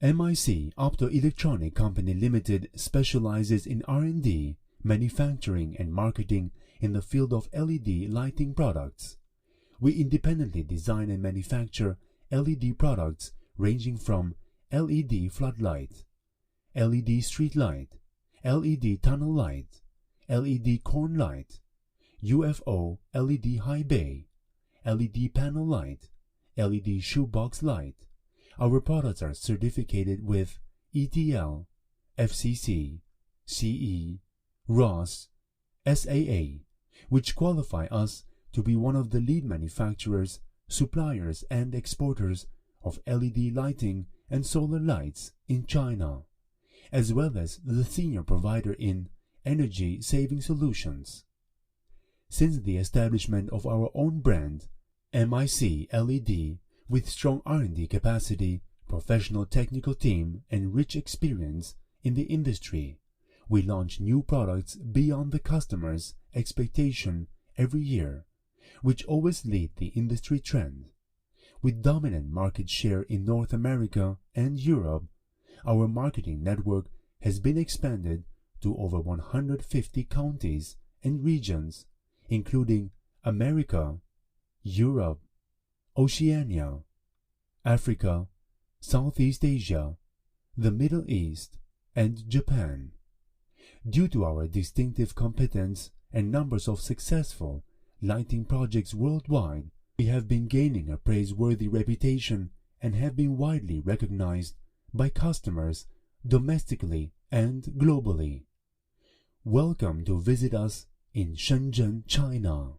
MIC Optoelectronic Company Limited specializes in R&D, manufacturing and marketing in the field of LED lighting products. We independently design and manufacture LED products ranging from LED floodlight, LED street light, LED tunnel light, LED corn light, UFO LED high bay, LED panel light, LED shoebox light. Our products are certificated with ETL, FCC, CE, RoHS, SAA, which qualify us to be one of the lead manufacturers, suppliers, and exporters of LED lighting and solar lights in China, as well as the senior provider in energy-saving solutions. Since the establishment of our own brand, MIC LED, with strong R&D capacity, professional technical team, and rich experience in the industry, we launch new products beyond the customer's expectation every year, which always lead the industry trend. With dominant market share in North America and Europe, our marketing network has been expanded to over 150 counties and regions, including America, Europe, Oceania, Africa, Southeast Asia, the Middle East, and Japan. Due to our distinctive competence and numbers of successful lighting projects worldwide, we have been gaining a praiseworthy reputation and have been widely recognized by customers domestically and globally. Welcome to visit us in Shenzhen, China.